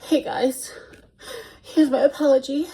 Hey guys, here's my apology.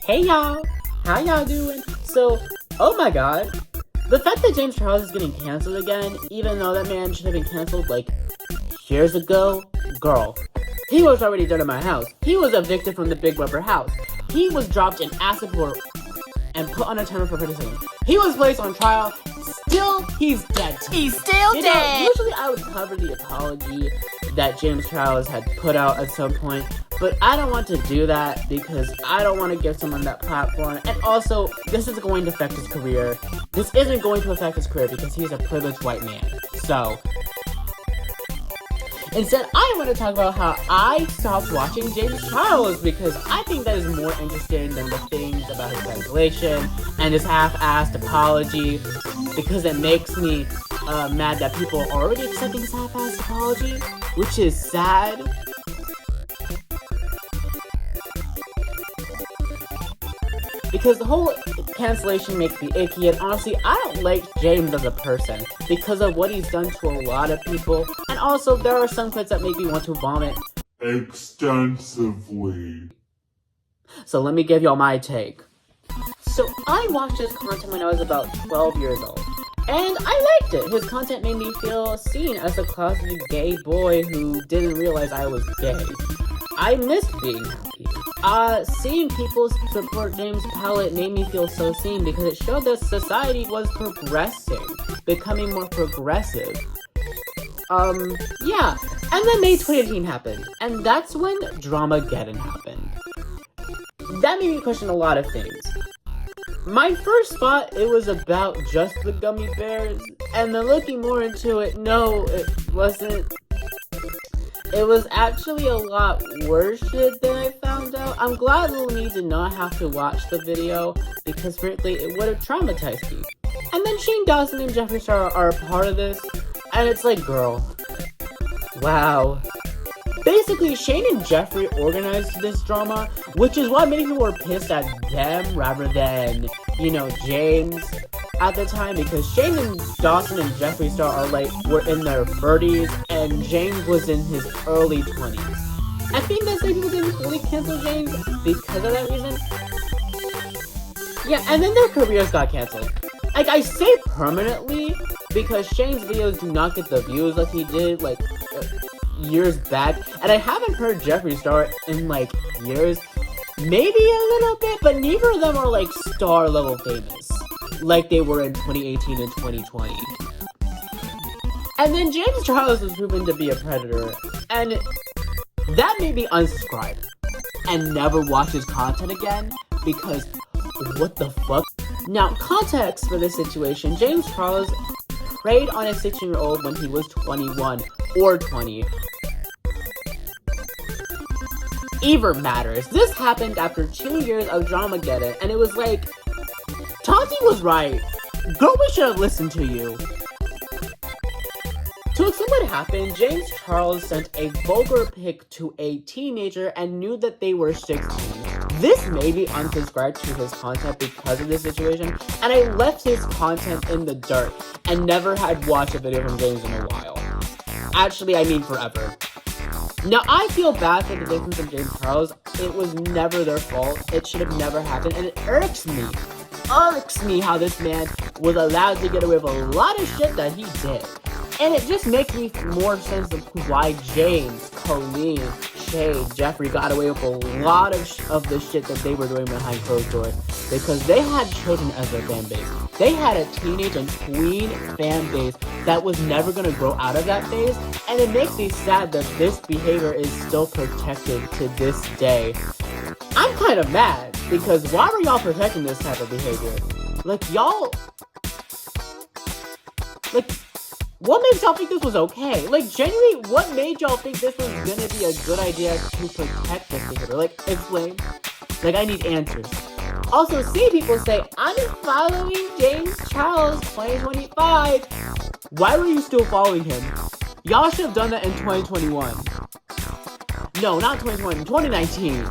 Hey y'all, how y'all doing? So, oh my god, the fact that James Charles is getting canceled again, even though that man should have been canceled like years ago, girl, he was already done in my house. He was evicted from the Big Rubber house. He was dropped in acid water and put on a timer for criticism. He was placed on trial. Still, he's dead. He's still dead. Usually I would cover the apology that James Charles had put out at some point, but I don't want to do that because I don't want to give someone that platform. And also, this is going to affect his career. This isn't going to affect his career because he's a privileged white man. So, instead, I want to talk about how I stopped watching James Charles because I think that is more interesting than the things about his cancellation and his half-assed apology, because it makes me mad that people are already accepting his half-assed apology, which is sad. Because the whole cancellation makes me icky, and honestly, I don't like James as a person because of what he's done to a lot of people, and also there are some clips that make me want to vomit extensively. So let me give y'all my take. So I watched his content when I was about 12 years old, and I liked it. His content made me feel seen as a closeted gay boy who didn't realize I was gay. I missed being happy. Seeing people support James' palette made me feel so seen because it showed that society was progressing, becoming more progressive. Yeah. And then May 2018 happened, and that's when Dramageddon happened. That made me question a lot of things. My first thought, it was about just the gummy bears, and then looking more into it, no, it wasn't. It was actually a lot worse shit than I found out. I'm glad Lil Me did not have to watch the video, because frankly, it would have traumatized me. And then Shane Dawson and Jeffree Star are a part of this, and it's like, girl, wow. Basically, Shane and Jeffree organized this drama, which is why many people were pissed at them rather than, James at the time, because Shane and Dawson and Jeffree Star were in their 30s, and James was in his early 20s. I think that's why people didn't fully cancel James, because of that reason. Yeah, and then their careers got canceled. I say permanently, because Shane's videos do not get the views like he did, years back, and I haven't heard Jeffree Star in years, maybe a little bit, but neither of them are star level famous like they were in 2018 and 2020. And then James Charles was proven to be a predator, and that made me unsubscribe and never watch his content again, because what the fuck? Now, context for this situation: James Charles preyed on a 16-year-old when he was 21 or 20. Either matters. This happened after 2 years of Dramageddon, and it was Tati was right. Girl, we should have listened to you. To explain what happened, James Charles sent a vulgar pic to a teenager and knew that they were 16. This made me unsubscribe to his content because of this situation, and I left his content in the dirt and never had watched a video from James in a while. Actually, I mean forever. Now, I feel bad for the victims of James Charles. It was never their fault. It should have never happened, and it irks me how this man was allowed to get away with a lot of shit that he did. And it just makes me more sense of why James, Colleen, Shay, Jeffrey got away with a lot of the shit that they were doing behind closed doors. Because they had children as their fan base. They had a teenage and tween fan base that was never going to grow out of that phase. And it makes me sad that this behavior is still protected to this day. I'm kind of mad because why were y'all protecting this type of behavior? Like, what made y'all think this was okay? Like, genuinely, what made y'all think this was gonna be a good idea to protect this behavior? Like, explain. Like, I need answers. Also, see people say, I'm following James Charles 2025. Why were you still following him? Y'all should have done that in 2021. No, not 2020, 2019.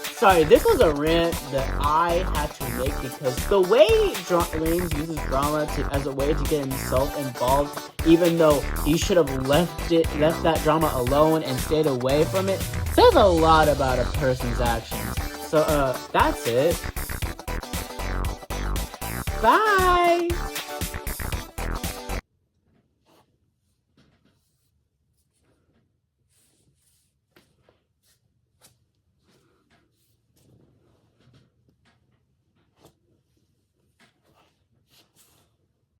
Sorry, this was a rant that I had to make because the way James uses drama as a way to get himself involved, even though he should have left that drama alone and stayed away from it, says a lot about a person's actions. So, that's it. Bye!